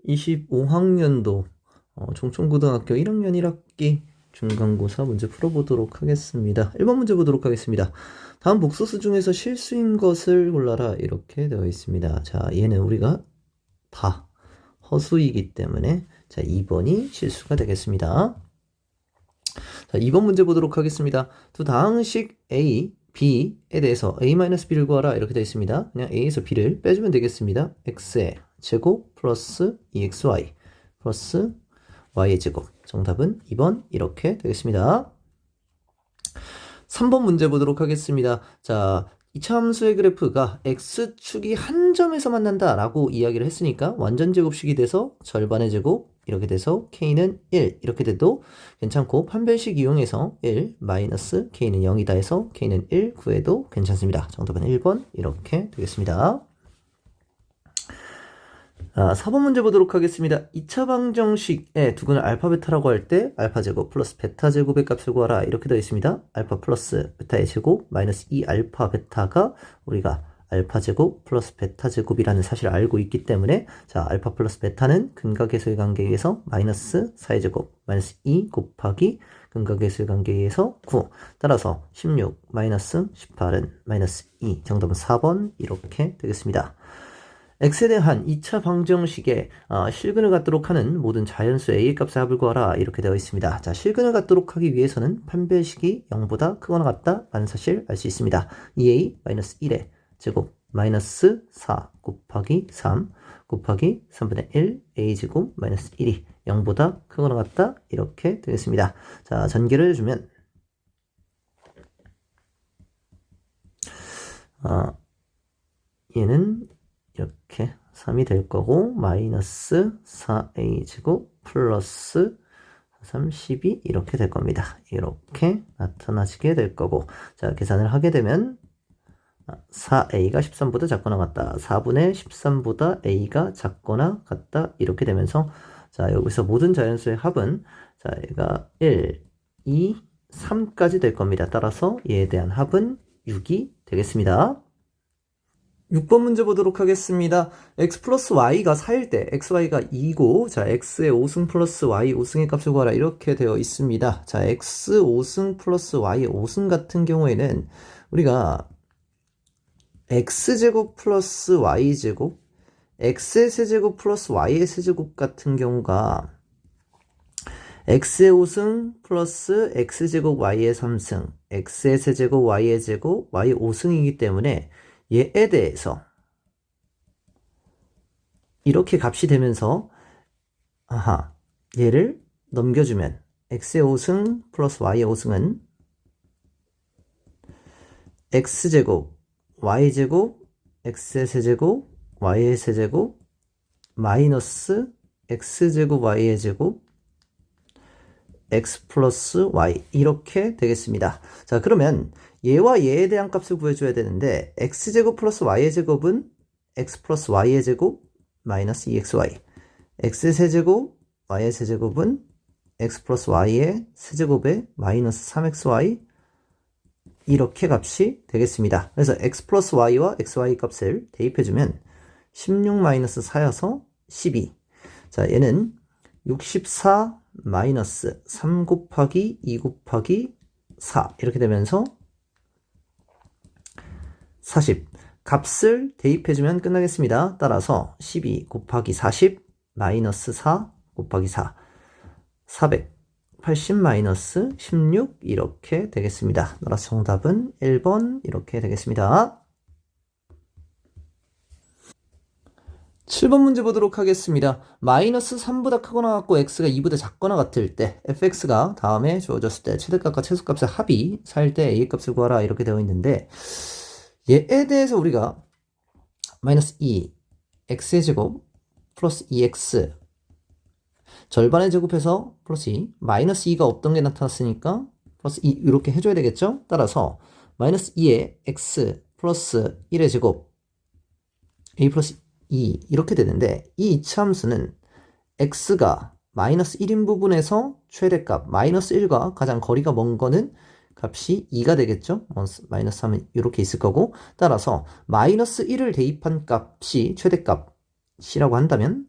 2025학년도 종촌고등학교 1학년 1학기 중간고사 문제 풀어보도록 하겠습니다. 1번 문제 보도록 하겠습니다. 다음 복소수 중에서 실수인 것을 골라라 이렇게 되어 있습니다. 자, 얘는 우리가 다 허수이기 때문에 자 2번이 실수가 되겠습니다. 자, 2번 문제 보도록 하겠습니다. 두 다항식 A, B에 대해서 A-B를 구하라 이렇게 되어 있습니다. 그냥 A에서 B를 빼주면 되겠습니다. X의 제곱 플러스 2XY 플러스 Y의 제곱. 정답은 2번 이렇게 되겠습니다. 3번 문제 보도록 하겠습니다. 자, 이차 함수의 그래프가 X축이 한 점에서 만난다 라고 이야기를 했으니까 완전 제곱식이 돼서 절반의 제곱 이렇게 돼서 K는 1 이렇게 돼도 괜찮고 판별식 이용해서 1 마이너스 K는 0이다 해서 K는 1 구해도 괜찮습니다. 정답은 1번 이렇게 되겠습니다. 4번 문제 보도록 하겠습니다. 2차 방정식의 두근을 알파 베타라고 할 때 알파 제곱 플러스 베타 제곱의 값을 구하라 이렇게 되어 있습니다. 알파 플러스 베타의 제곱 마이너스 2 알파 베타가 우리가 알파 제곱 플러스 베타 제곱이라는 사실을 알고 있기 때문에 자 알파 플러스 베타는 근각계수의 관계에 의해서 마이너스 4의 제곱 마이너스 2 곱하기 근각계수의 관계에 의해서 9 따라서 16 마이너스 18은 마이너스 2 정답은 4번 이렇게 되겠습니다. x에 대한 2차 방정식에 실근을 갖도록 하는 모든 자연수 a의 값의 합을 구하라 이렇게 되어 있습니다. 자, 실근을 갖도록 하기 위해서는 판별식이 0보다 크거나 같다 라는 사실 알 수 있습니다. 2a-1의 제곱 마이너스 4 곱하기 3 곱하기 3분의 1 a제곱 마이너스 1이 0보다 크거나 같다 이렇게 되겠습니다. 자, 전개를 해주면 얘는 이렇게 3이 될 거고 마이너스 4a제곱 플러스 32 이렇게 될 겁니다. 이렇게 나타나시게 될 거고 자 계산을 하게 되면 4a가 13보다 작거나 같다. 4분의 13보다 a가 작거나 같다. 이렇게 되면서 자 여기서 모든 자연수의 합은 자 얘가 1, 2, 3까지 될 겁니다. 따라서 얘에 대한 합은 6이 되겠습니다. 6번 문제 보도록 하겠습니다. x 플러스 y가 4일 때 xy가 2고 자 x의 5승 플러스 y 5승의 값을 구하라 이렇게 되어 있습니다. 자 x 5승 플러스 y 5승 같은 경우에는 우리가 x제곱 플러스 y제곱 x의 세제곱 플러스 y의 세제곱 같은 경우가 x의 5승 플러스 x제곱 y의 3승 x의 세제곱 y의 제곱 y 5승이기 때문에 얘에 대해서 이렇게 값이 되면서 얘를 넘겨주면 x의 5승 플러스 y의 5승은 x제곱 y제곱 x의 세제곱 y의 세제곱 마이너스 x제곱 y의 제곱 x 플러스 y 이렇게 되겠습니다. 자 그러면 얘와 얘에 대한 값을 구해줘야 되는데 x제곱 플러스 y의 제곱은 x 플러스 y의 제곱 마이너스 2xy x의 세제곱 y의 세제곱은 x 플러스 y의 세제곱에 마이너스 3xy 이렇게 값이 되겠습니다. 그래서 x 플러스 y와 xy 값을 대입해주면 16 마이너스 4여서 12 자 얘는 64 마이너스 3 곱하기 2 곱하기 4 이렇게 되면서 40 값을 대입해주면 끝나겠습니다. 따라서 12 곱하기 40 마이너스 4 곱하기 4 480 마이너스 16 이렇게 되겠습니다. 따라서 정답은 1번 이렇게 되겠습니다. 7번 문제 보도록 하겠습니다. 마이너스 3보다 크거나 같고 x가 2보다 작거나 같을 때 fx가 다음에 주어졌을 때 최대값과 최소값의 합이 4일 때 a의 값을 구하라 이렇게 되어 있는데 얘에 대해서 우리가 마이너스 2 x의 제곱 플러스 2x 절반의 제곱해서 플러스 2 마이너스 2가 없던 게 나타났으니까 플러스 2 이렇게 해줘야 되겠죠? 따라서 마이너스 2의 x 플러스 1의 제곱 a 플러스 2 이렇게 되는데 이 이차함수는 x가 마이너스 1인 부분에서 최대값 마이너스 1과 가장 거리가 먼 거는 값이 2가 되겠죠? 마이너스 3은 이렇게 있을 거고 따라서 마이너스 1을 대입한 값이 최대값이라고 한다면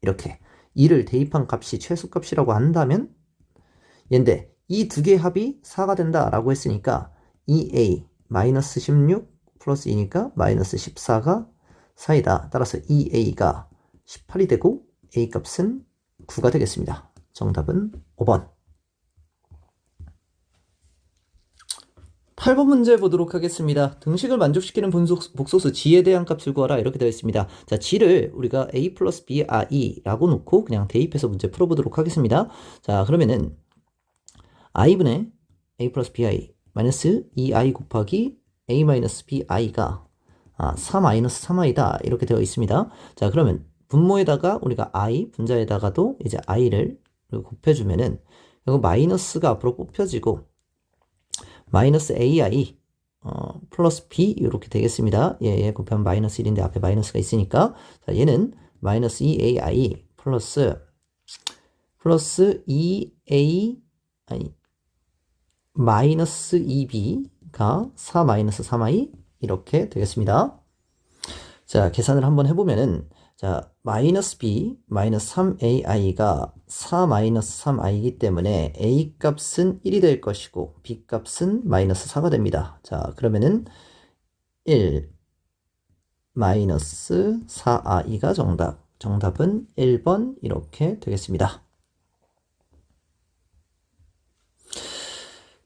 이렇게 2를 대입한 값이 최소값이라고 한다면 얘인데 이 두 개의 합이 4가 된다라고 했으니까 2a 마이너스 16 플러스 2니까 마이너스 14가 4이다. 따라서 2a가 18이 되고 a 값은 9가 되겠습니다. 정답은 5번. 8번 문제 보도록 하겠습니다. 등식을 만족시키는 복소수 g에 대한 값을 구하라 이렇게 되어 있습니다. 자, g를 우리가 a 플러스 b, i라고 놓고 그냥 대입해서 문제 풀어보도록 하겠습니다. 자, 그러면은 i분의 a 플러스 bi 마이너스 2i 곱하기 a 마이너스 bi가 4 마이너스 3i다 이렇게 되어 있습니다. 자, 그러면 분모에다가 우리가 i, 분자에다가도 이제 i를 곱해주면은 이거 마이너스가 앞으로 뽑혀지고 마이너스 ai 플러스 b 이렇게 되겠습니다. 얘 곱하면 마이너스 1인데 앞에 마이너스가 있으니까 자, 얘는 마이너스 2ai 플러스 2a 아니 마이너스 2b가 4 마이너스 3i 이렇게 되겠습니다. 자, 계산을 한번 해보면은 자, 마이너스 b 마이너스 3ai가 4 마이너스 3i이기 때문에 a 값은 1이 될 것이고 b 값은 마이너스 4가 됩니다. 자, 그러면은 1 마이너스 4i가 정답은 1번 이렇게 되겠습니다.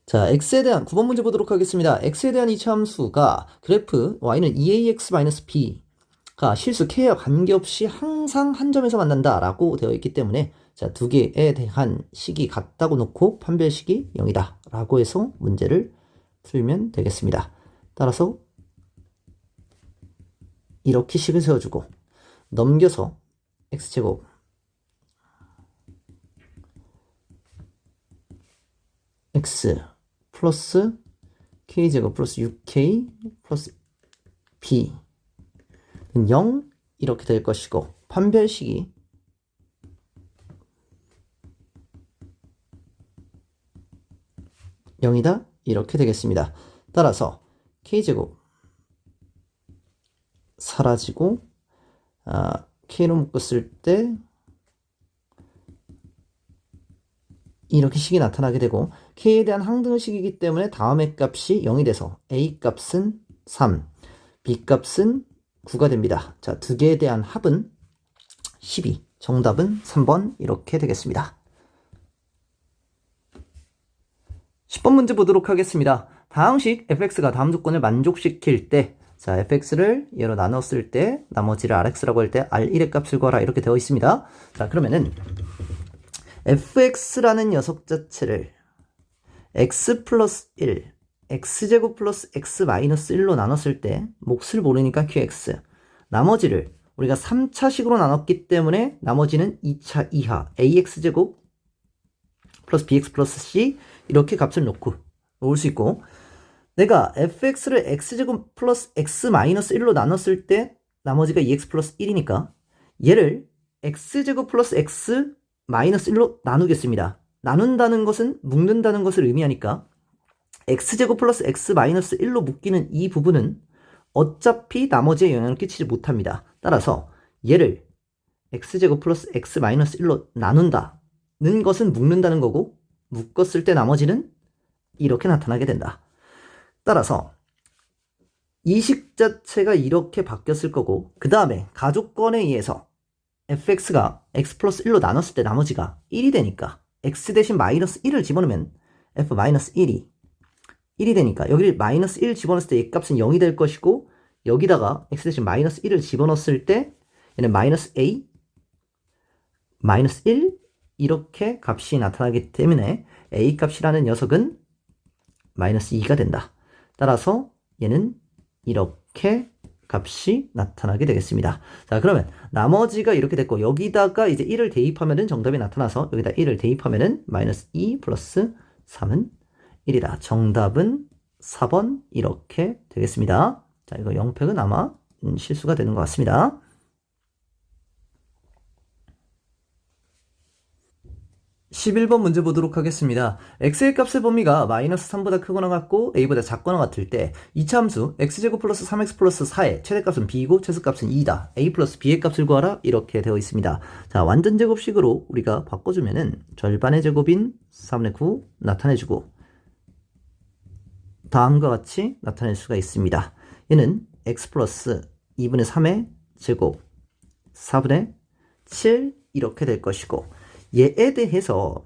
자, x에 대한 9번 문제 보도록 하겠습니다. x에 대한 이차함수가 그래프 y는 2ax-b가 실수 k와 관계없이 항상 한 점에서 만난다 라고 되어 있기 때문에 자, 두 개에 대한 식이 같다고 놓고 판별식이 0이다 라고 해서 문제를 풀면 되겠습니다. 따라서 이렇게 식을 세워주고 넘겨서 x제곱 x 플러스 k제곱 플러스 6k 플러스 b 0 이렇게 될 것이고 판별식이 0이다 이렇게 되겠습니다. 따라서 k제곱 사라지고 k로 묶었을 때 이렇게 식이 나타나게 되고 k에 대한 항등식이기 때문에 다음의 값이 0이 돼서 a 값은 3, b 값은 9가 됩니다. 자, 두 개에 대한 합은 12. 정답은 3번 이렇게 되겠습니다. 10번 문제 보도록 하겠습니다. 다항식 fx가 다음 조건을 만족시킬 때 자, fx를 얘로 나눴을 때 나머지를 rx라고 할 때 r1의 값을 구하라 이렇게 되어 있습니다. 자, 그러면은 fx라는 녀석 자체를 x 플러스 1, x제곱 플러스 x 마이너스 1로 나눴을 때 몫을 모르니까 qx 나머지를 우리가 3차식으로 나눴기 때문에 나머지는 2차 이하 ax제곱 플러스 bx 플러스 c 이렇게 값을 놓고 놓을 수 있고 내가 fx를 x제곱 플러스 x 마이너스 1로 나눴을 때 나머지가 2x 플러스 1이니까 얘를 x제곱 플러스 x 마이너스 1로 나누겠습니다. 나눈다는 것은 묶는다는 것을 의미하니까 x제곱 플러스 x 마이너스 1로 묶이는 이 부분은 어차피 나머지에 영향을 끼치지 못합니다. 따라서 얘를 x제곱 플러스 x 마이너스 1로 나눈다는 것은 묶는다는 거고 묶었을 때 나머지는 이렇게 나타나게 된다. 따라서 이 식 자체가 이렇게 바뀌었을 거고 그 다음에 가족권에 의해서 fx가 x 플러스 1로 나눴을 때 나머지가 1이 되니까 x 대신 마이너스 1을 집어넣으면 f 마이너스 1이 되니까 여기를 마이너스 1 집어넣었을 때 얘 값은 0이 될 것이고 여기다가 x 대신 마이너스 1을 집어넣었을 때 얘는 마이너스 a 마이너스 1 이렇게 값이 나타나기 때문에 a 값이라는 녀석은 마이너스 2가 된다. 따라서 얘는 이렇게 값이 나타나게 되겠습니다. 자, 그러면 나머지가 이렇게 됐고 여기다가 이제 1을 대입하면은 정답이 나타나서 여기다 1을 대입하면은 마이너스 2 플러스 3은 1이다. 정답은 4번 이렇게 되겠습니다. 자, 이거 0팩은 아마 실수가 되는 것 같습니다. 11번 문제 보도록 하겠습니다. x의 값의 범위가 마이너스 3보다 크거나 같고 a보다 작거나 같을 때 이차 함수 x제곱 플러스 3x 플러스 4의 최대값은 b이고 최소값은 2다. a 플러스 b의 값을 구하라 이렇게 되어 있습니다. 자, 완전 제곱식으로 우리가 바꿔주면은 절반의 제곱인 4분의 9 나타내주고 다음과 같이 나타낼 수가 있습니다. 얘는 x 플러스 2분의 3의 제곱 4분의 7 이렇게 될 것이고 얘에 대해서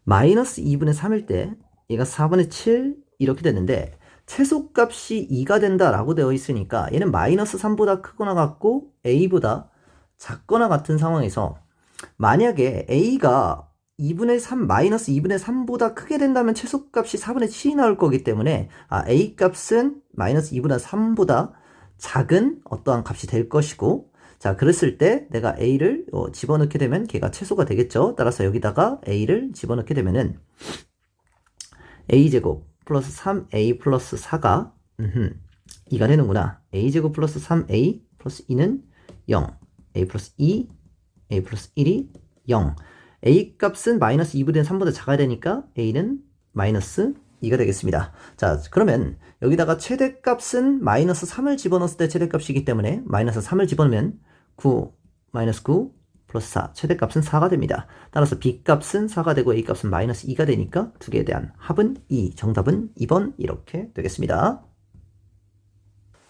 마이너스 2분의 3일 때 얘가 4분의 7 이렇게 되는데 최소값이 2가 된다라고 되어 있으니까 얘는 마이너스 3보다 크거나 같고 a보다 작거나 같은 상황에서 만약에 a가 2분의 3, 마이너스 2분의 3보다 크게 된다면 최소값이 4분의 7이 나올 거기 때문에 a 값은 마이너스 2분의 3보다 작은 어떠한 값이 될 것이고 자, 그랬을 때 내가 a를 집어넣게 되면 걔가 최소가 되겠죠. 따라서 여기다가 a를 집어넣게 되면은 a제곱 플러스 3a 플러스 4가 2가 되는구나. a제곱 플러스 3a 플러스 2는 0. a 플러스 2, a 플러스 1이 0. a 값은 마이너스 2분의 3보다 작아야 되니까 a는 마이너스 2가 되겠습니다. 자, 그러면 여기다가 최대값은 마이너스 3을 집어넣었을 때 최대값이기 때문에 마이너스 3을 집어넣으면 9, 마이너스 9 플러스 4, 최대값은 4가 됩니다. 따라서 b값은 4가 되고 a값은 마이너스 2가 되니까 두 개에 대한 합은 2, 정답은 2번 이렇게 되겠습니다.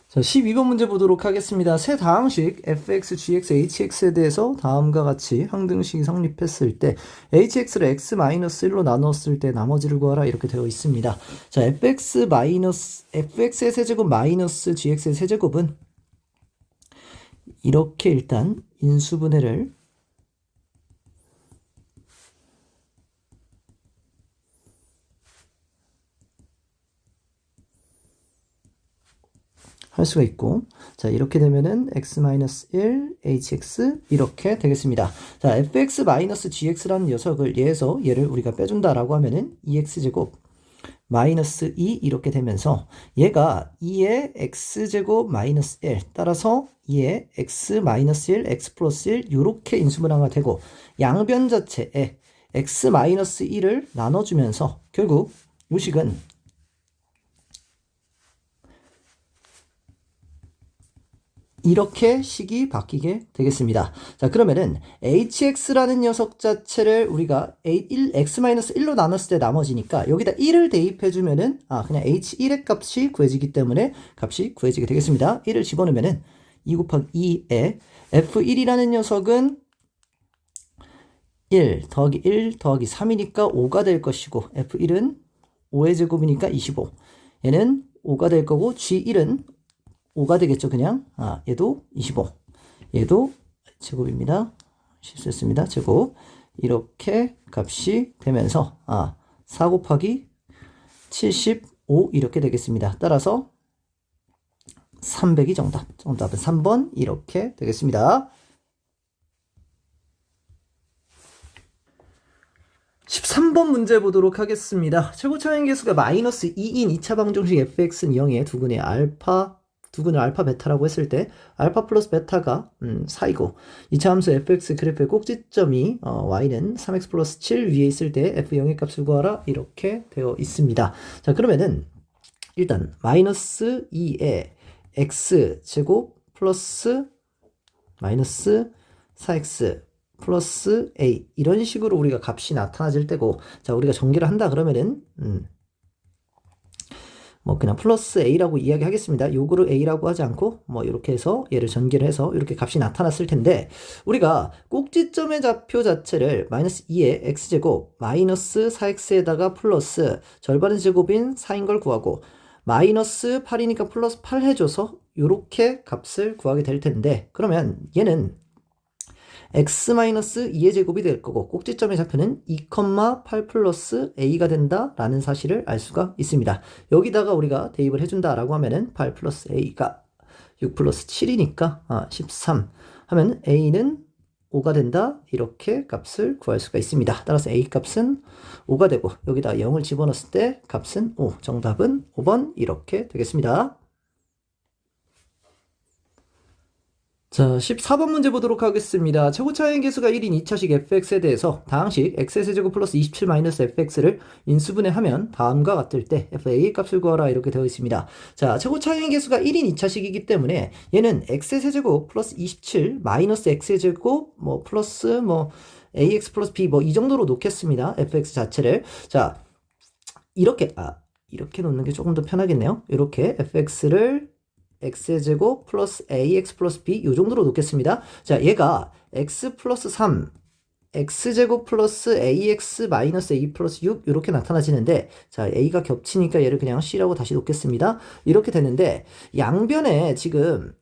자, 12번 문제 보도록 하겠습니다. 세 다항식 fx, gx, hx에 대해서 다음과 같이 항등식이 성립했을 때 hx를 x-1로 나눴을 때 나머지를 구하라 이렇게 되어 있습니다. 자, fx의 세제곱 마이너스 gx의 세제곱은 이렇게 일단 인수분해를 할 수가 있고 자 이렇게 되면은 x-1 hx 이렇게 되겠습니다. 자 fx-gx라는 녀석을 얘를 우리가 빼준다라고 하면은 2x제곱 마이너스 2 이렇게 되면서 얘가 2의 x제곱 마이너스 1 따라서 2의 x 마이너스 1 x 플러스 1 이렇게 인수분해가 되고 양변 자체에 x 마이너스 1을 나눠주면서 결국 이 식은 이렇게 식이 바뀌게 되겠습니다. 자, 그러면은 hx라는 녀석 자체를 우리가 x-1로 나눴을 때 나머지니까 여기다 1을 대입해주면은 그냥 h1의 값이 구해지기 때문에 값이 구해지게 되겠습니다. 1을 집어넣으면은 2 곱하기 2에 f1이라는 녀석은 1 더하기 1 더하기 3이니까 5가 될 것이고 f1은 5의 제곱이니까 25 얘는 5가 될 거고 g1은 5가 되겠죠, 그냥. 얘도 25. 얘도 제곱입니다. 실수했습니다. 제곱. 이렇게 값이 되면서, 4 곱하기 75 이렇게 되겠습니다. 따라서 300이 정답. 정답은 3번 이렇게 되겠습니다. 13번 문제 보도록 하겠습니다. 최고차 행계수가 마이너스 2인 2차 방정식 fx는 0에 두근의 알파 베타라고 했을 때 알파 플러스 베타가 4이고 2차 함수 fx 그래프의 꼭지점이 y는 3x 플러스 7 위에 있을 때 f0의 값을 구하라 이렇게 되어 있습니다. 자, 그러면은 일단 마이너스 2의 x제곱 플러스 마이너스 4x 플러스 a 이런 식으로 우리가 값이 나타나질 때고 자 우리가 전개를 한다 그러면은 뭐 그냥 플러스 a라고 이야기하겠습니다. 요거를 a라고 하지 않고 뭐 이렇게 해서 얘를 전개를 해서 이렇게 값이 나타났을 텐데 우리가 꼭지점의 좌표 자체를 마이너스 2의 x제곱 마이너스 4x에다가 플러스 절반의 제곱인 4인 걸 구하고 마이너스 8이니까 플러스 8 해줘서 요렇게 값을 구하게 될 텐데 그러면 얘는 x-2의 제곱이 될 거고 꼭지점의 좌표는 2,8 플러스 a가 된다라는 사실을 알 수가 있습니다. 여기다가 우리가 대입을 해준다라고 하면은 8 플러스 a가 6 플러스 7이니까 13 하면 a는 5가 된다 이렇게 값을 구할 수가 있습니다. 따라서 a 값은 5가 되고 여기다 0을 집어넣었을 때 값은 5 정답은 5번 이렇게 되겠습니다. 자, 14번 문제 보도록 하겠습니다. 최고차의 개수가 1인 2차식 fx에 대해서 다항식 x세제곱 플러스 27-fx를 인수분해하면 다음과 같을 때 fa의 값을 구하라 이렇게 되어 있습니다. 자, 최고차의 개수가 1인 2차식이기 때문에 얘는 x세제곱 플러스 27 마이너스 x세제곱 플러스 ax 플러스 b 이 정도로 놓겠습니다. fx 자체를. 자, 이렇게 놓는 게 조금 더 편하겠네요. 이렇게 fx를 x제곱 플러스 ax 플러스 b 이 정도로 놓겠습니다. 자, 얘가 x 플러스 3 x제곱 플러스 ax 마이너스 a 플러스 6 이렇게 나타나지는데, 자, a가 겹치니까 얘를 그냥 c라고 다시 놓겠습니다. 이렇게 되는데 양변에 지금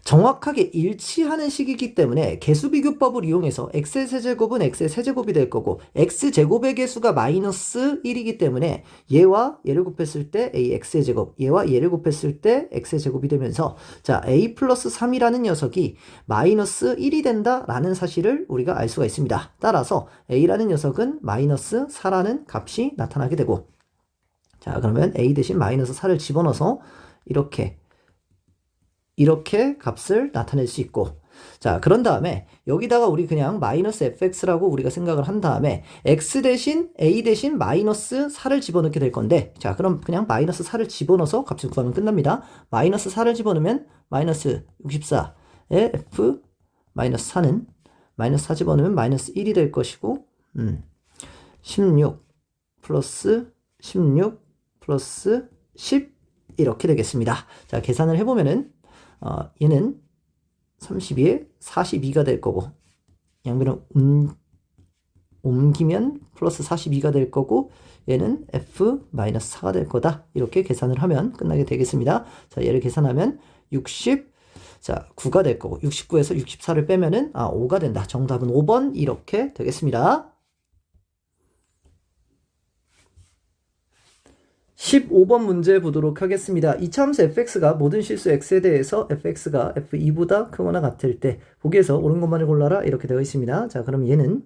정확하게 일치하는 식이기 때문에 개수비교법을 이용해서 x의 세제곱은 x의 세제곱이 될 거고 x제곱의 개수가 마이너스 1이기 때문에 얘와 얘를 곱했을 때 ax의 제곱, 얘와 얘를 곱했을 때 x의 제곱이 되면서, 자, a 플러스 3이라는 녀석이 마이너스 1이 된다라는 사실을 우리가 알 수가 있습니다. 따라서 a라는 녀석은 마이너스 4라는 값이 나타나게 되고, 자, 그러면 a 대신 마이너스 4를 집어넣어서 이렇게 값을 나타낼 수 있고, 자, 그런 다음에 여기다가 우리 그냥 마이너스 fx라고 우리가 생각을 한 다음에 x 대신 a 대신 마이너스 4를 집어넣게 될 건데, 자, 그럼 그냥 마이너스 4를 집어넣어서 값을 구하면 끝납니다. 마이너스 4를 집어넣으면 마이너스 64에 f 마이너스 4는 마이너스 4 집어넣으면 마이너스 1이 될 것이고, 16 플러스 16 플러스 10 이렇게 되겠습니다. 자, 계산을 해보면은 얘는 32에 42가 될 거고, 양변을 옮기면 플러스 42가 될 거고, 얘는 f-4가 될 거다. 이렇게 계산을 하면 끝나게 되겠습니다. 자, 얘를 계산하면 60, 자, 9가 될 거고, 69에서 64를 빼면은 5가 된다. 정답은 5번 이렇게 되겠습니다. 15번 문제 보도록 하겠습니다. 이차함수 fx가 모든 실수 x에 대해서 fx가 f2보다 크거나 같을 때 보기에서 옳은 것만을 골라라 이렇게 되어 있습니다. 자, 그럼 얘는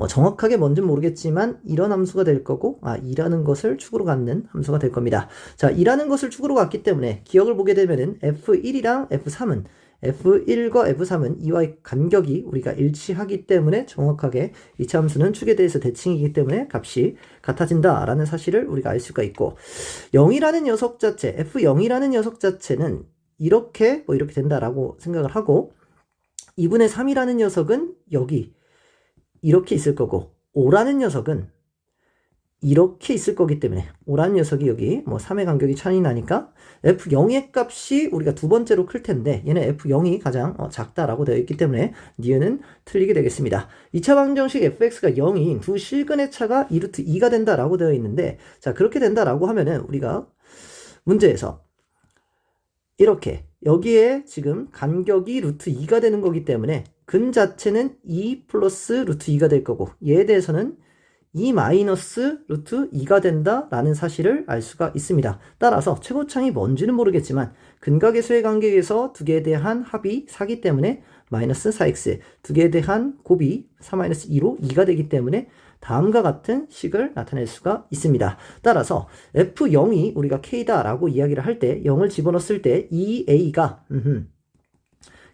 정확하게 뭔지는 모르겠지만 이런 함수가 될 거고, 2라는 것을 축으로 갖는 함수가 될 겁니다. 자, 2라는 것을 축으로 갖기 때문에 기억을 보게 되면은 f1이랑 f3은 f1과 f3은 이와의 간격이 우리가 일치하기 때문에 정확하게 이차 함수는 축에 대해서 대칭이기 때문에 값이 같아진다라는 사실을 우리가 알 수가 있고, 0이라는 녀석 자체, f0이라는 녀석 자체는 이렇게 이렇게 된다라고 생각을 하고, 2분의 3이라는 녀석은 여기 이렇게 있을 거고, 5라는 녀석은 이렇게 있을 거기 때문에 5라는 녀석이 여기 3의 간격이 차이 나니까 f0의 값이 우리가 두 번째로 클 텐데, 얘는 f0이 가장 작다라고 되어 있기 때문에 니은은 틀리게 되겠습니다. 2차 방정식 fx가 0인 두 실근의 차가 2루트 2가 된다라고 되어 있는데, 자, 그렇게 된다라고 하면은 우리가 문제에서 이렇게 여기에 지금 간격이 루트 2가 되는 거기 때문에 근 자체는 2 플러스 루트 2가 될 거고, 얘에 대해서는 2 마이너스 루트 2가 된다라는 사실을 알 수가 있습니다. 따라서 최고창이 뭔지는 모르겠지만 근각계수의 관계에서 두 개에 대한 합이 4기 때문에 마이너스 4x, 두 개에 대한 곱이 4-2로 2가 되기 때문에 다음과 같은 식을 나타낼 수가 있습니다. 따라서 f0이 우리가 k다라고 이야기를 할 때 0을 집어넣었을 때 2a가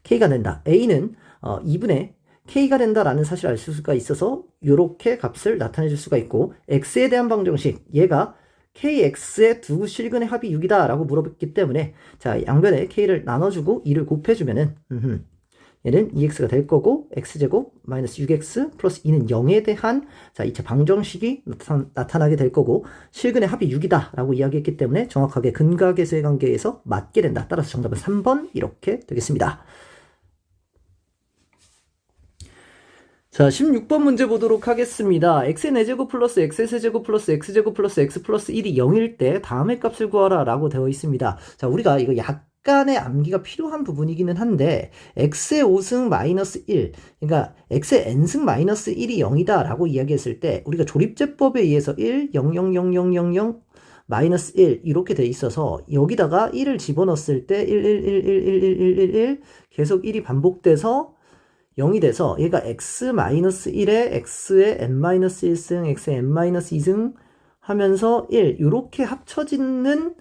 k가 된다. a는 2분의 k가 된다라는 사실을 알 수가 있어서 이렇게 값을 나타내 줄 수가 있고, x에 대한 방정식, 얘가 kx의 두 실근의 합이 6이다 라고 물어봤기 때문에, 자, 양변에 k를 나눠주고 2를 곱해주면은 얘는 2x가 될 거고, x제곱 마이너스 6x 플러스 2는 0에 대한, 자, 2차 방정식이 나타나게 될 거고, 실근의 합이 6이다 라고 이야기했기 때문에 정확하게 근각계수의 관계에서 맞게 된다. 따라서 정답은 3번 이렇게 되겠습니다. 자, 16번 문제 보도록 하겠습니다. x의 4제곱 플러스 x의 세제곱 플러스 x제곱 플러스 x 플러스 1이 0일 때 다음의 값을 구하라 라고 되어 있습니다. 자, 우리가 이거 약간의 암기가 필요한 부분이기는 한데, x의 5승 마이너스 1, 그러니까 x의 n승 마이너스 1이 0이다 라고 이야기했을 때 우리가 조립제법에 의해서 1, 0, 0, 0, 0, 0, 0 마이너스 1 이렇게 돼 있어서 여기다가 1을 집어넣었을 때 1, 1, 1, 1, 1, 1, 1, 1, 1 계속 1이 반복돼서 0이 돼서 얘가 x-1에 x의 n-1승, x의 n-2승 하면서 1 이렇게 합쳐지는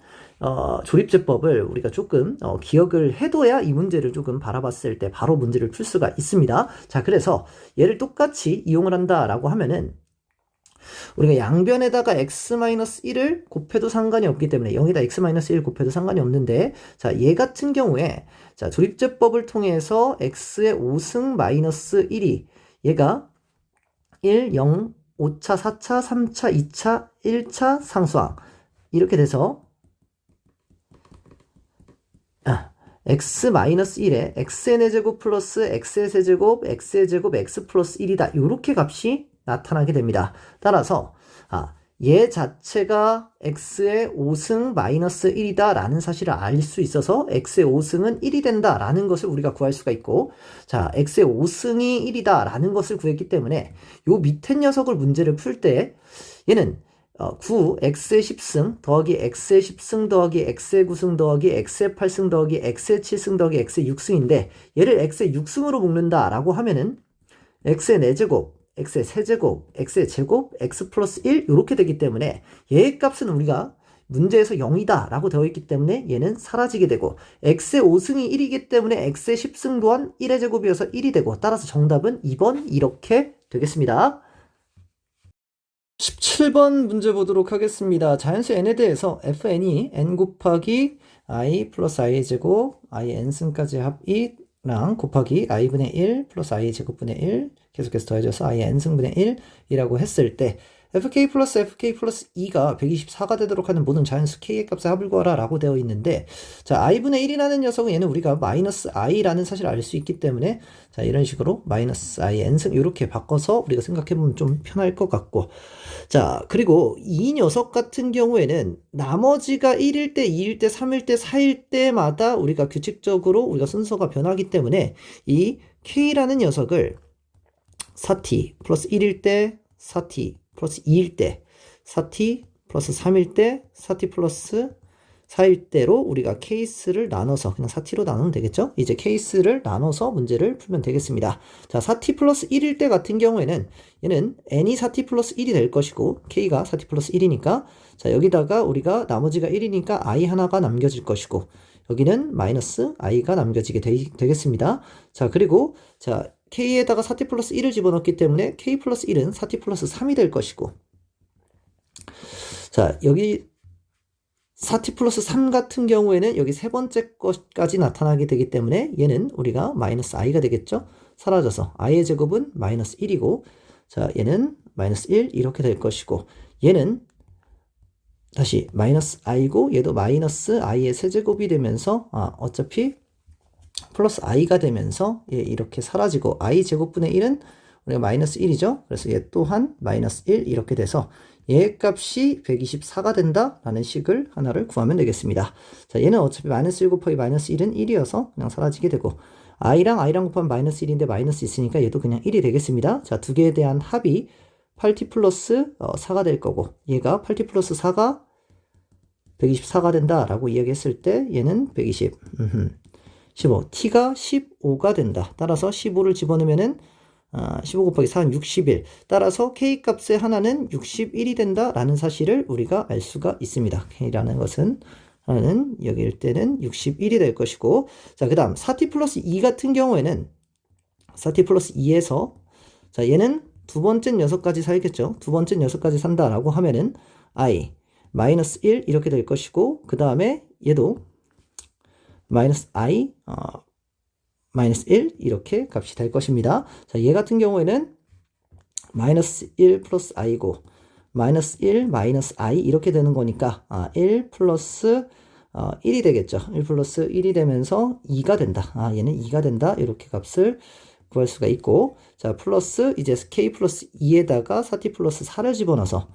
조립제법을 우리가 조금 기억을 해둬야 이 문제를 조금 바라봤을 때 바로 문제를 풀 수가 있습니다. 자, 그래서 얘를 똑같이 이용을 한다라고 하면은 우리가 양변에다가 x-1을 곱해도 상관이 없기 때문에 0에다 x-1 곱해도 상관이 없는데, 자, 얘 같은 경우에 자, 조립제법을 통해서 x의 5승 마이너스 1이 얘가 1, 0, 5차, 4차, 3차, 2차, 1차 상수항 이렇게 돼서 x-1에 xn의 제곱 플러스 x의 세제곱, x의 제곱, x 플러스 1이다. 이렇게 값이 나타나게 됩니다. 따라서 얘 자체가 x의 5승 마이너스 1이다 라는 사실을 알 수 있어서 x의 5승은 1이 된다 라는 것을 우리가 구할 수가 있고, 자, x의 5승이 1이다 라는 것을 구했기 때문에 요 밑에 녀석을 문제를 풀 때 얘는 9, x의 10승 더하기 x의 10승 더하기 x의 9승 더하기 x의 8승 더하기 x의 7승 더하기 x의 6승인데 얘를 x의 6승으로 묶는다 라고 하면은 x의 4제곱, x의 세제곱, x의 제곱, x 플러스 1 이렇게 되기 때문에 얘의 값은 우리가 문제에서 0이다 라고 되어 있기 때문에 얘는 사라지게 되고, x의 5승이 1이기 때문에 x의 10승 또한 1의 제곱이어서 1이 되고, 따라서 정답은 2번 이렇게 되겠습니다. 17번 문제 보도록 하겠습니다. 자연수 n에 대해서 fn이 n 곱하기 i 플러스 i의 제곱, i n승까지 합이랑 곱하기 i분의 1 플러스 i의 제곱분의 1 계속해서 더해져서 i n승분의 1이라고 했을 때 fk 플러스 2가 124가 되도록 하는 모든 자연수 k의 값의 합을 구하라 라고 되어 있는데, 자, i분의 1이라는 녀석은 얘는 우리가 마이너스 i라는 사실을 알 수 있기 때문에 자, 이런 식으로 마이너스 i n승 이렇게 바꿔서 우리가 생각해보면 좀 편할 것 같고, 자, 그리고 이 녀석 같은 경우에는 나머지가 1일 때, 2일 때, 3일 때, 4일 때마다 우리가 규칙적으로 우리가 순서가 변하기 때문에 이 k라는 녀석을 4t 플러스 1일 때, 4t 플러스 2일 때, 4t 플러스 3일 때, 4t 플러스 4일 때로 우리가 케이스를 나눠서 그냥 4t로 나누면 되겠죠? 이제 케이스를 나눠서 문제를 풀면 되겠습니다. 자, 4t 플러스 1일 때 같은 경우에는 얘는 n이 4t 플러스 1이 될 것이고 k가 4t 플러스 1이니까, 자, 여기다가 우리가 나머지가 1이니까 i 하나가 남겨질 것이고, 여기는 마이너스 i가 남겨지게 되겠습니다. 자, 그리고 자, k에다가 4t 플러스 1을 집어넣기 때문에 k 플러스 1은 4t 플러스 3이 될 것이고, 자, 여기 4t 플러스 3 같은 경우에는 여기 세 번째 것까지 나타나게 되기 때문에 얘는 우리가 마이너스 i가 되겠죠? 사라져서 i의 제곱은 마이너스 1이고, 자, 얘는 마이너스 1 이렇게 될 것이고, 얘는 다시 마이너스 i고 얘도 마이너스 i의 세제곱이 되면서 어차피 플러스 i가 되면서 얘 이렇게 사라지고, i 제곱분의 1은 우리가 마이너스 1이죠. 그래서 얘 또한 마이너스 1 이렇게 돼서 얘 값이 124가 된다라는 식을 하나를 구하면 되겠습니다. 자, 얘는 어차피 마이너스 1 곱하기 마이너스 1은 1이어서 그냥 사라지게 되고, i랑 곱하면 마이너스 1인데 마이너스 있으니까 얘도 그냥 1이 되겠습니다. 자, 두 개에 대한 합이 8t 플러스 4가 될 거고, 얘가 8t 플러스 4가 124가 된다라고 이야기했을 때 얘는 120, 15, t가 15가 된다. 따라서 15를 집어넣으면은 15 곱하기 4는 61. 따라서 k 값의 하나는 61이 된다라는 사실을 우리가 알 수가 있습니다. k라는 것은 하나는 여기일 때는 61이 될 것이고, 자, 그 다음 4t 플러스 2 같은 경우에는 4t 플러스 2에서 자, 얘는 두 번째 녀석까지 살겠죠. 두 번째 녀석까지 산다라고 하면은 i 마이너스 1 이렇게 될 것이고, 그 다음에 얘도 마이너스 i 마이너스 1 이렇게 값이 될 것입니다. 자, 얘 같은 경우에는 마이너스 1 플러스 i고 마이너스 1 마이너스 i 이렇게 되는 거니까 1 플러스 1이 되겠죠. 1 플러스 1이 되면서 2가 된다. 얘는 2가 된다. 이렇게 값을 구할 수가 있고, 자, 플러스 이제 k 플러스 2에다가 4t 플러스 4를 집어넣어서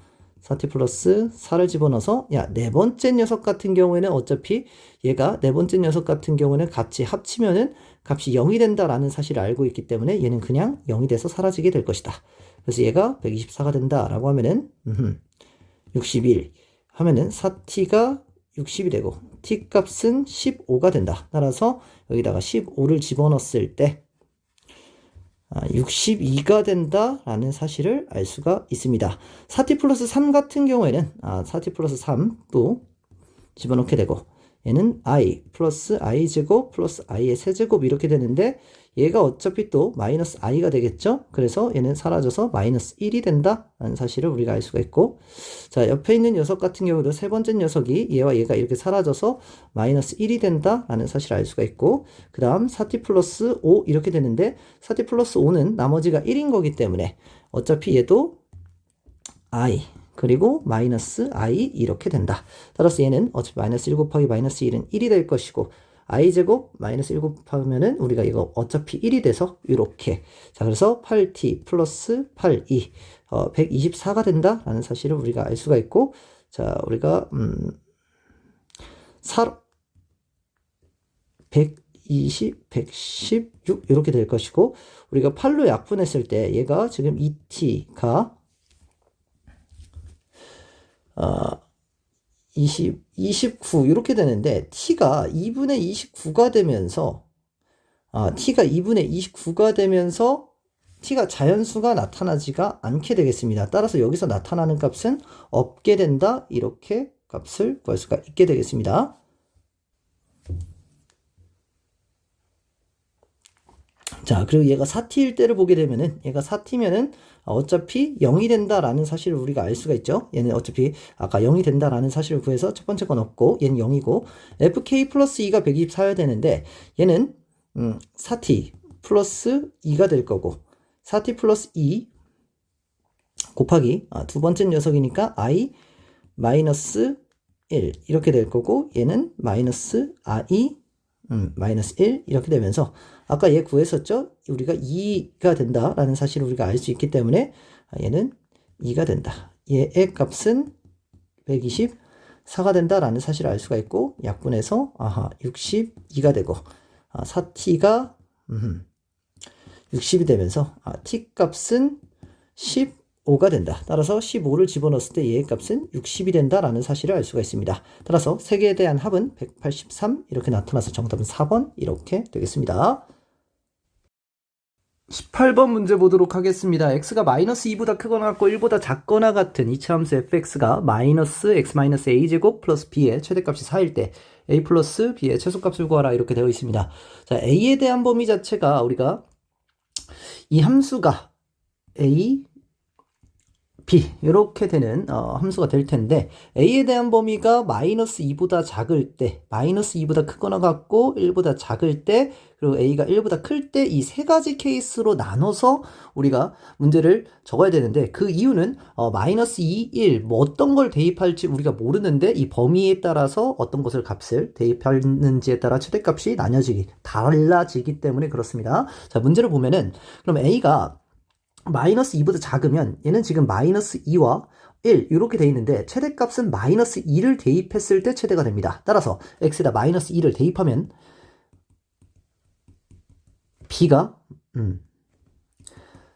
4t 플러스 4를 집어넣어서, 야, 네 번째 녀석 같은 경우에는 어차피 얘가 네 번째 녀석 같은 경우는 같이 합치면은 값이 0이 된다라는 사실을 알고 있기 때문에 얘는 그냥 0이 돼서 사라지게 될 것이다. 그래서 얘가 124가 된다라고 하면은 61 하면은 4t가 60이 되고 t 값은 15가 된다. 따라서 여기다가 15를 집어넣었을 때 62가 된다라는 사실을 알 수가 있습니다. 4t 플러스 3 같은 경우에는 4t 플러스 3또 집어넣게 되고, 얘는 i 플러스 i 제곱 플러스 i의 세제곱 이렇게 되는데, 얘가 어차피 또 마이너스 i가 되겠죠? 그래서 얘는 사라져서 마이너스 1이 된다라는 사실을 우리가 알 수가 있고, 자, 옆에 있는 녀석 같은 경우도 세 번째 녀석이 얘와 얘가 이렇게 사라져서 마이너스 1이 된다라는 사실을 알 수가 있고, 그 다음 4t 플러스 5 이렇게 되는데, 4t 플러스 5는 나머지가 1인 거기 때문에 어차피 얘도 i 그리고 마이너스 i 이렇게 된다. 따라서 얘는 어차피 마이너스 1 곱하기 마이너스 1은 1이 될 것이고, i제곱 마이너스 1 곱하면은 우리가 이거 어차피 1이 돼서 이렇게, 자, 그래서 8t 플러스 8i 124가 된다라는 사실을 우리가 알 수가 있고, 자, 우리가 120, 116 이렇게 될 것이고, 우리가 8로 약분했을 때 얘가 지금 2t가 29 이렇게 되는데, t가 2분의 29가 되면서 t가 2분의 29가 되면서 t가 자연수가 나타나지가 않게 되겠습니다. 따라서 여기서 나타나는 값은 없게 된다, 이렇게 값을 구할 수가 있게 되겠습니다. 자, 그리고 얘가 4t일 때를 보게 되면은, 얘가 4t면은 어차피 0이 된다라는 사실을 우리가 알 수가 있죠. 얘는 어차피 아까 0이 된다라는 사실을 구해서 첫 번째 건 없고, 얘는 0이고, fk 플러스 2가 124여야 되는데, 얘는 4t 플러스 2가 될 거고, 4t 플러스 2 곱하기 두 번째 녀석이니까 i 마이너스 1 이렇게 될 거고, 얘는 마이너스 i 마이너스 1 이렇게 되면서, 아까 얘 구했었죠? 우리가 2가 된다라는 사실을 우리가 알 수 있기 때문에 얘는 2가 된다. 얘의 값은 124가 된다라는 사실을 알 수가 있고, 약분해서 62가 되고, 4t가 60이 되면서 t 값은 15가 된다. 따라서 15를 집어넣었을 때 얘의 값은 60이 된다라는 사실을 알 수가 있습니다. 따라서 세 개에 대한 합은 183 이렇게 나타나서 정답은 4번 이렇게 되겠습니다. 18번 문제 보도록 하겠습니다. x가 마이너스 2보다 크거나 같고 1보다 작거나 같은 이차함수 fx가 마이너스 x 마이너스 a제곱 플러스 b의 최대값이 4일 때 a 플러스 b의 최소값을 구하라 이렇게 되어 있습니다. 자, a에 대한 범위 자체가 우리가 이 함수가 a, b 이렇게 되는 함수가 될 텐데, a에 대한 범위가 마이너스 2보다 작을 때, 마이너스 2보다 크거나 같고 1보다 작을 때, 그리고 a가 1보다 클 때 이 세 가지 케이스로 나눠서 우리가 문제를 적어야 되는데, 그 이유는 마이너스 2, 1 뭐 어떤 걸 대입할지 우리가 모르는데, 이 범위에 따라서 어떤 것을 값을 대입하는지에 따라 최대값이 달라지기 때문에 그렇습니다. 자, 문제를 보면은, 그럼 a가 마이너스 2보다 작으면 얘는 지금 마이너스 2와 1 이렇게 돼 있는데, 최대값은 마이너스 2를 대입했을 때 최대가 됩니다. 따라서 x에다 마이너스 2를 대입하면 b가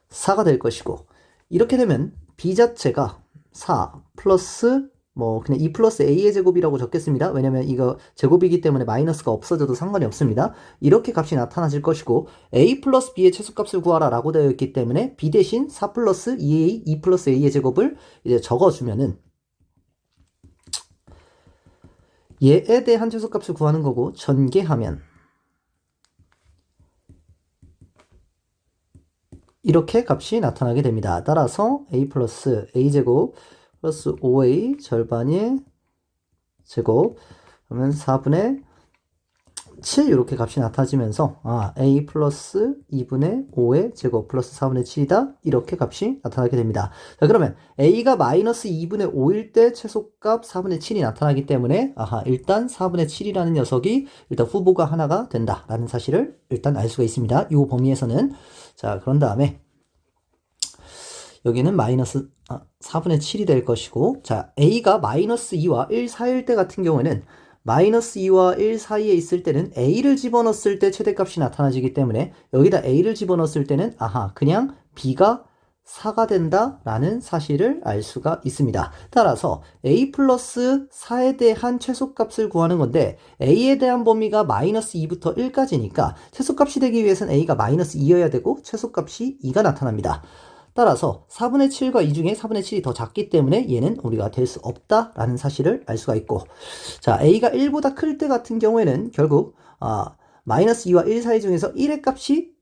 4가 될 것이고, 이렇게 되면 b 자체가 4 플러스 그냥 2 플러스 a의 제곱이라고 적겠습니다. 왜냐면 이거 제곱이기 때문에 마이너스가 없어져도 상관이 없습니다. 이렇게 값이 나타나질 것이고, a 플러스 b의 최소값을 구하라 라고 되어 있기 때문에 b 대신 4 플러스 2a, 2 플러스 a의 제곱을 이제 적어주면은 얘에 대한 최소값을 구하는 거고, 전개하면 이렇게 값이 나타나게 됩니다. 따라서 a 플러스 a제곱 플러스 5a 절반의 제곱, 그러면 4분의 7 이렇게 값이 나타지면서 a 플러스 2분의 5의 제곱 플러스 4분의 7이다 이렇게 값이 나타나게 됩니다. 자, 그러면 a가 마이너스 2분의 5일 때 최소값 4분의 7이 나타나기 때문에 일단 4분의 7이라는 녀석이 일단 후보가 하나가 된다라는 사실을 일단 알 수가 있습니다. 이 범위에서는. 자, 그런 다음에 여기는 마이너스 4분의 7이 될 것이고, 자, a가 마이너스 2와 1 사이일 때 같은 경우에는 마이너스 2와 1 사이에 있을 때는 a를 집어넣었을 때 최대값이 나타나지기 때문에, 여기다 a를 집어넣었을 때는 그냥 b가 4가 된다라는 사실을 알 수가 있습니다. 따라서 a 플러스 4에 대한 최소값을 구하는 건데, a에 대한 범위가 마이너스 2부터 1까지니까 최소값이 되기 위해서는 a가 마이너스 2여야 되고 최소값이 2가 나타납니다. 따라서 4분의 7과 2 중에 4분의 7이 더 작기 때문에 얘는 우리가 될 수 없다라는 사실을 알 수가 있고, 자, a가 1보다 클 때 같은 경우에는 결국 마이너스 2와 1 사이 중에서 1의 값이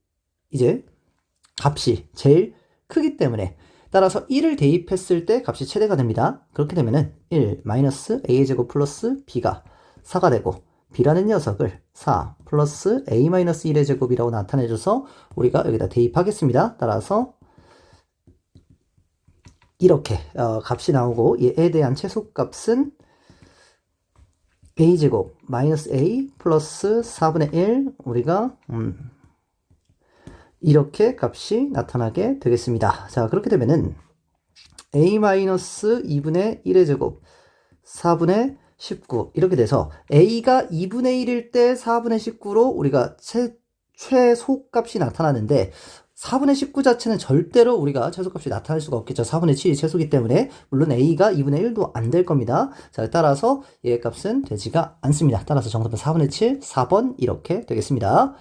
제일 크기 때문에, 따라서 1을 대입했을 때 값이 최대가 됩니다. 그렇게 되면은 1 마이너스 a의 제곱 플러스 b가 4가 되고, b라는 녀석을 4 플러스 a 마이너스 1의 제곱이라고 나타내줘서 우리가 여기다 대입하겠습니다. 따라서 이렇게 값이 나오고, 얘에 대한 최소값은 a제곱 마이너스 a 플러스 4분의 1, 우리가 이렇게 값이 나타나게 되겠습니다. 자, 그렇게 되면은 a 마이너스 2분의 1의 제곱 4분의 19 이렇게 돼서 a가 2분의 1일 때 4분의 19로 우리가 최소값이 나타나는데, 4분의 19 자체는 절대로 우리가 최소값이 나타날 수가 없겠죠. 4분의 7이 최소기 때문에. 물론 a가 2분의 1도 안 될 겁니다. 자, 따라서 얘의 값은 되지가 않습니다. 따라서 정답은 4분의 7, 4번 이렇게 되겠습니다.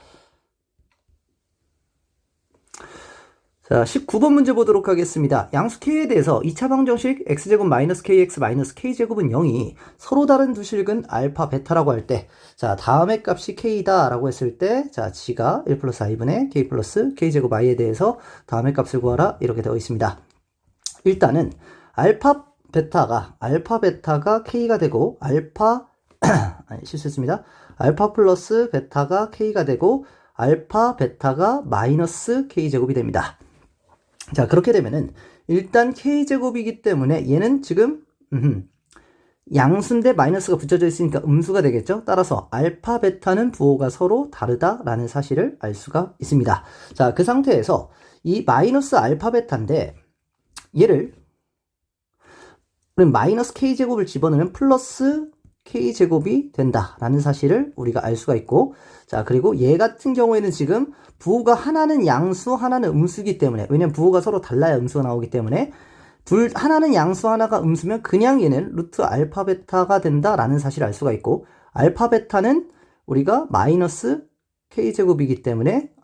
자, 19번 문제 보도록 하겠습니다. 양수 k에 대해서 2차 방정식 x제곱 마이너스 kx 마이너스 k제곱은 0이 서로 다른 두 실근 알파 베타라고 할 때, 자, 다음의 값이 k다 라고 했을 때, 자, g가 1 플러스 i분의 k 플러스 k제곱 i에 대해서 다음의 값을 구하라 이렇게 되어 있습니다. 일단은 알파 베타가 k가 되고, 실수했습니다. 알파 플러스 베타가 k가 되고, 알파 베타가 마이너스 k제곱이 됩니다. 자, 그렇게 되면은 일단 k제곱이기 때문에 얘는 지금 양수인데 마이너스가 붙여져 있으니까 음수가 되겠죠. 따라서 알파 베타는 부호가 서로 다르다라는 사실을 알 수가 있습니다. 자, 그 상태에서 이 마이너스 알파 베타인데, 얘를 우리 마이너스 k제곱을 집어넣으면 플러스 k제곱이 된다라는 사실을 우리가 알 수가 있고, 자, 그리고 얘 같은 경우에는 지금 부호가 하나는 양수, 하나는 음수기 때문에, 왜냐면 부호가 서로 달라야 음수가 나오기 때문에, 하나는 양수, 하나가 음수면 그냥 얘는 루트 알파 베타가 된다라는 사실을 알 수가 있고, 알파 베타는 우리가 마이너스 k제곱이기 때문에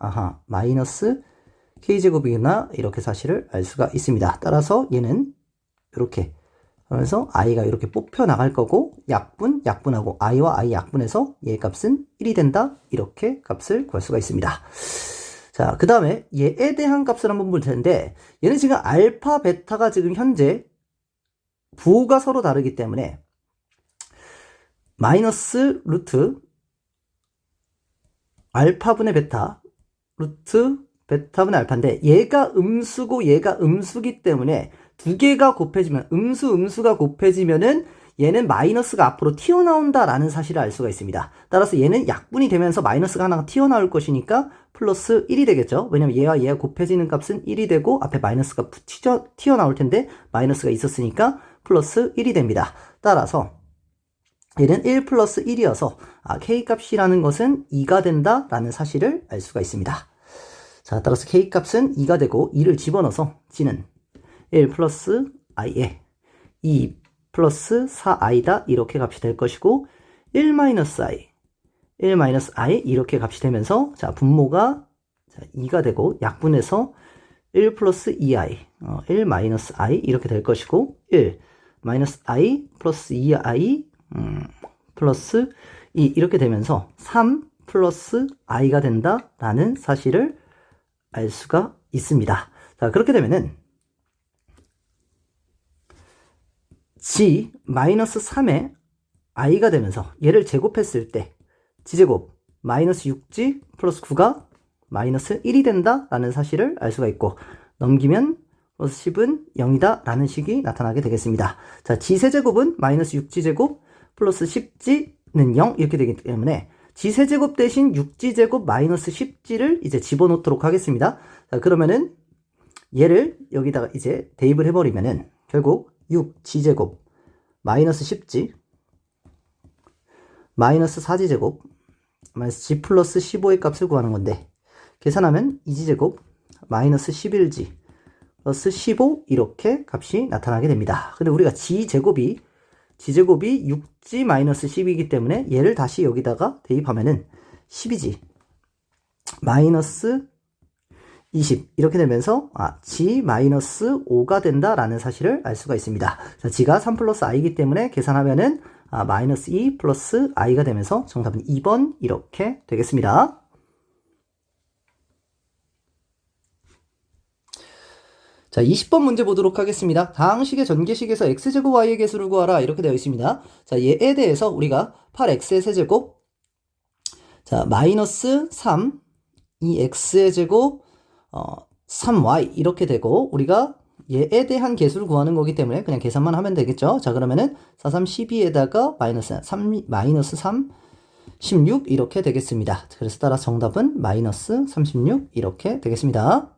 마이너스 k제곱이구나 이렇게 사실을 알 수가 있습니다. 따라서 얘는 이렇게, 그래서 i가 이렇게 뽑혀 나갈 거고, 약분하고 i와 i 약분해서 얘 값은 1이 된다 이렇게 값을 구할 수가 있습니다. 자, 그 다음에 얘에 대한 값을 한번 볼 텐데, 얘는 지금 알파 베타가 지금 현재 부호가 서로 다르기 때문에 마이너스 루트 알파분의 베타 루트 베타분의 알파인데, 얘가 음수고 얘가 음수기 때문에 두 개가 곱해지면, 음수가 곱해지면은 얘는 마이너스가 앞으로 튀어나온다라는 사실을 알 수가 있습니다. 따라서 얘는 약분이 되면서 마이너스가 하나가 튀어나올 것이니까 플러스 1이 되겠죠. 왜냐면 얘가 곱해지는 값은 1이 되고 앞에 마이너스가 튀어나올 텐데 마이너스가 있었으니까 플러스 1이 됩니다. 따라서 얘는 1 플러스 1이어서 k값이라는 것은 2가 된다라는 사실을 알 수가 있습니다. 자, 따라서 k값은 2가 되고 2를 집어넣어서 g는 1 플러스 i에 2 플러스 4i다 이렇게 값이 될 것이고, 1 마이너스 i 이렇게 값이 되면서, 자, 분모가 2가 되고 약분해서 1 플러스 2i 1 마이너스 i 이렇게 될 것이고, 1 마이너스 i 플러스 2i 플러스 2 이렇게 되면서 3 플러스 i가 된다라는 사실을 알 수가 있습니다. 자, 그렇게 되면은 g 마이너스 3에 i가 되면서 얘를 제곱했을 때 g제곱 마이너스 6g 플러스 9가 마이너스 1이 된다라는 사실을 알 수가 있고, 넘기면 플러스 10은 0이다 라는 식이 나타나게 되겠습니다. 자, g세제곱은 마이너스 6g제곱 플러스 10g는 0 이렇게 되기 때문에 g세제곱 대신 6g제곱 마이너스 10g를 이제 집어넣도록 하겠습니다. 자, 그러면은 얘를 여기다가 이제 대입을 해버리면은 결국 6g제곱 마이너스 10g 마이너스 4g제곱 마이너스 g 플러스 15의 값을 구하는 건데, 계산하면 2g제곱 마이너스 11g 플러스 15 이렇게 값이 나타나게 됩니다. 근데 우리가 g제곱이 6g 마이너스 10이기 때문에 얘를 다시 여기다가 대입하면은 12g 마이너스 20 이렇게 되면서 G-5가 된다라는 사실을 알 수가 있습니다. 자, G가 3 플러스 I이기 때문에 계산하면은 마이너스 2 플러스 I가 되면서 정답은 2번 이렇게 되겠습니다. 자, 20번 문제 보도록 하겠습니다. 다항식의 전개식에서 x제곱 y의 개수를 구하라 이렇게 되어 있습니다. 자, 얘에 대해서 우리가 8x의 세제곱 자, 마이너스 3 이 x의 제곱 3y 이렇게 되고 우리가 얘에 대한 개수를 구하는 거기 때문에 그냥 계산만 하면 되겠죠. 자, 그러면은 4, 3, 12에다가 마이너스 3, 16 이렇게 되겠습니다. 그래서 따라 정답은 마이너스 36 이렇게 되겠습니다.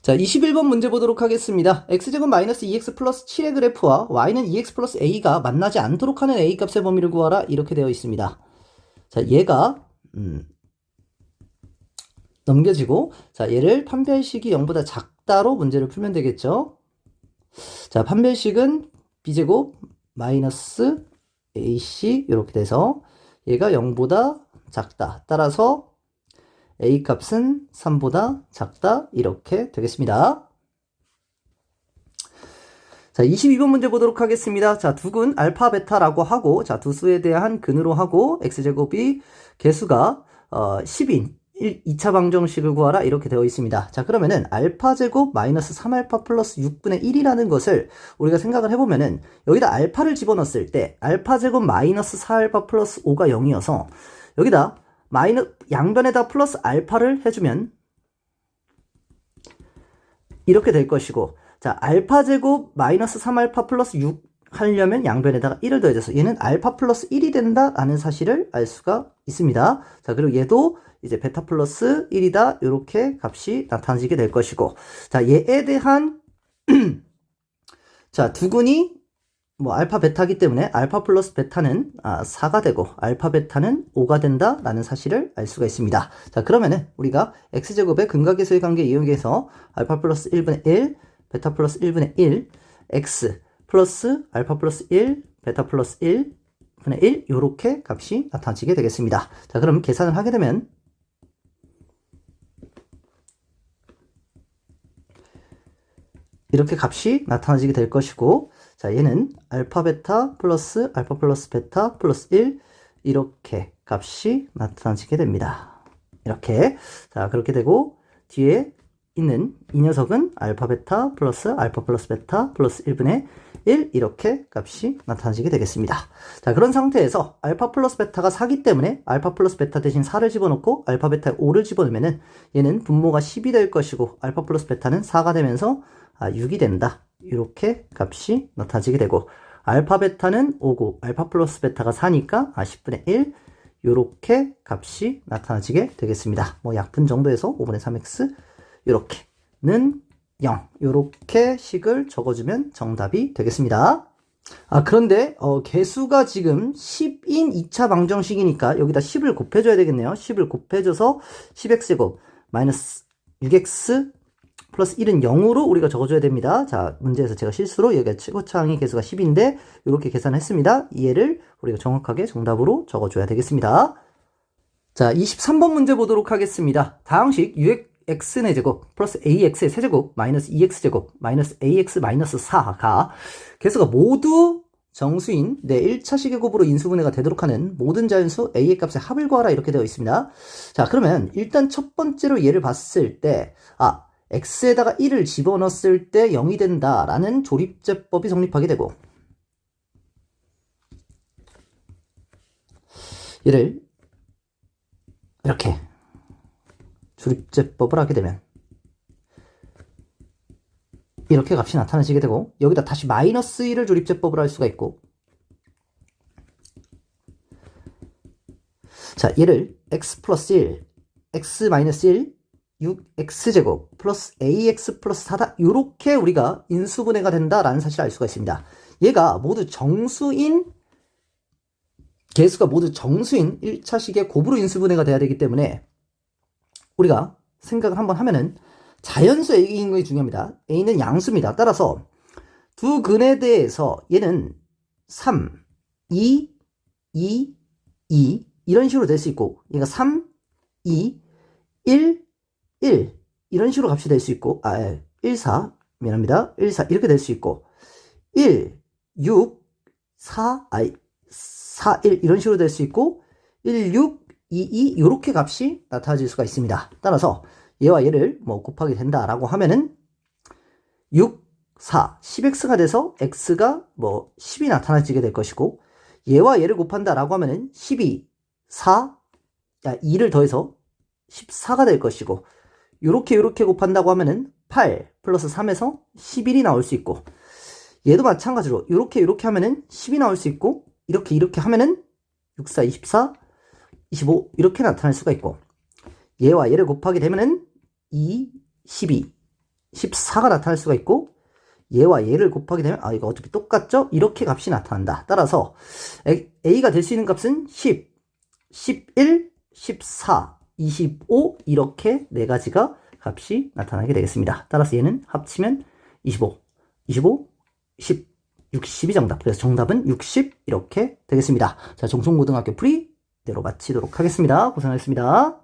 자, 21번 문제 보도록 하겠습니다. x제곱 마이너스 2x 플러스 7의 그래프와 y는 2x 플러스 a가 만나지 않도록 하는 a 값의 범위를 구하라 이렇게 되어 있습니다. 자, 얘가 넘겨지고 자, 얘를 판별식이 0보다 작다로 문제를 풀면 되겠죠. 자, 판별식은 b제곱 마이너스 ac 이렇게 돼서 얘가 0보다 작다. 따라서 a 값은 3보다 작다 이렇게 되겠습니다. 자, 22번 문제 보도록 하겠습니다. 자, 두근 알파 베타라고 하고 자, 두 수에 대한 근으로 하고 x제곱이 개수가 10인 2차 방정식을 구하라 이렇게 되어 있습니다. 자, 그러면은 알파 제곱 마이너스 3알파 플러스 6분의 1이라는 것을 우리가 생각을 해보면은 여기다 알파를 집어넣었을 때 알파 제곱 마이너스 4알파 플러스 5가 0이어서 여기다 양변에다 플러스 알파를 해주면 이렇게 될 것이고 자, 알파 제곱 마이너스 3알파 플러스 6 하려면 양변에다가 1을 더해줘서 얘는 알파 플러스 1이 된다라는 사실을 알 수가 있습니다. 자, 그리고 얘도 이제 베타 플러스 1이다 이렇게 값이 나타나게 될 것이고 자, 얘에 대한 자, 두근이 알파 베타기 때문에 알파 플러스 베타는 4가 되고 알파 베타는 5가 된다라는 사실을 알 수가 있습니다. 자, 그러면은 우리가 x제곱의 근각계수의 관계 이용해서 알파 플러스 1분의 1 베타 플러스 1분의 1 x 플러스 알파 플러스 1 베타 플러스 1분의 1 요렇게 값이 나타나게 되겠습니다. 자, 그럼 계산을 하게 되면 이렇게 값이 나타나게 될 것이고 자, 얘는 알파 베타 플러스 베타 플러스 1 이렇게 값이 나타나게 됩니다. 이렇게 자, 그렇게 되고 뒤에 있는 이 녀석은 알파 베타 플러스 베타 플러스 1분의 1 이렇게 값이 나타나게 되겠습니다. 자, 그런 상태에서 알파 플러스 베타가 4기 때문에 알파 플러스 베타 대신 4를 집어넣고 알파 베타에 5를 집어넣으면은 얘는 분모가 10이 될 것이고 알파 플러스 베타는 4가 되면서 6이 된다. 이렇게 값이 나타나게 되고 알파 베타는 5고 알파 플러스 베타가 4니까 10분의 1 이렇게 값이 나타나게 되겠습니다. 약분 정도에서 5분의 3x 이렇게는 0 이렇게 식을 적어주면 정답이 되겠습니다. 그런데 개수가 지금 10인 2차 방정식이니까 여기다 10을 곱해줘야 되겠네요. 10을 곱해줘서 10x제곱 마이너스 6x 플러스 1은 0으로 우리가 적어줘야 됩니다. 자, 문제에서 제가 실수로 여기가 최고차항의 개수가 10인데 이렇게 계산했습니다. 얘를 우리가 정확하게 정답으로 적어줘야 되겠습니다. 자, 23번 문제 보도록 하겠습니다. 다항식 x의 제곱 플러스 ax의 세제곱 마이너스 2x제곱 마이너스 ax 마이너스 4가 개수가 모두 정수인 내 1차식의 곱으로 인수분해가 되도록 하는 모든 자연수 a의 값의 합을 구하라 이렇게 되어 있습니다. 자, 그러면 일단 첫 번째로 얘를 봤을 때 x에다가 1을 집어넣었을 때 0이 된다라는 조립제법이 성립하게 되고 얘를 이렇게 조립제법을 하게 되면 이렇게 값이 나타나시게 되고 여기다 다시 마이너스 1을 조립제법을 할 수가 있고 자, 얘를 x 플러스 1 x 마이너스 1 6x제곱 플러스 ax 플러스 4다 이렇게 우리가 인수분해가 된다라는 사실을 알 수가 있습니다. 얘가 모두 정수인 개수가 모두 정수인 1차식의 곱으로 인수분해가 돼야 되기 때문에 우리가 생각을 한번 하면은 자연수 a인 것이 중요합니다. a는 양수입니다. 따라서 두 근에 대해서 얘는 3, 2, 2, 2 이런 식으로 될 수 있고 얘가 3, 2, 1, 1 이런 식으로 값이 될 수 있고 1, 4 미안합니다. 1, 4 이렇게 될 수 있고 1, 6, 4, 4, 1 이런 식으로 될 수 있고 1, 6, 2, 2 이렇게 값이 나타질 수가 있습니다. 따라서 얘와 얘를 뭐 곱하게 된다라고 하면은 6, 4, 10x가 돼서 x가 뭐 10이 나타나지게 될 것이고 얘와 얘를 곱한다라고 하면은 12, 4, 2를 더해서 14가 될 것이고 요렇게 곱한다고 하면은 8 플러스 3에서 11이 나올 수 있고 얘도 마찬가지로 요렇게 하면은 10이 나올 수 있고 이렇게 하면은 6, 4, 24, 25 이렇게 나타날 수가 있고 얘와 얘를 곱하게 되면은 2, 12, 14가 나타날 수가 있고 얘와 얘를 곱하게 되면 이거 어차피 똑같죠? 이렇게 값이 나타난다. 따라서 A가 될 수 있는 값은 10, 11, 14, 25 이렇게 네 가지가 값이 나타나게 되겠습니다. 따라서 얘는 합치면 25, 25, 10, 60이 정답. 그래서 정답은 60 이렇게 되겠습니다. 자, 정성고등학교 프리 대로 마치도록 하겠습니다. 고생하셨습니다.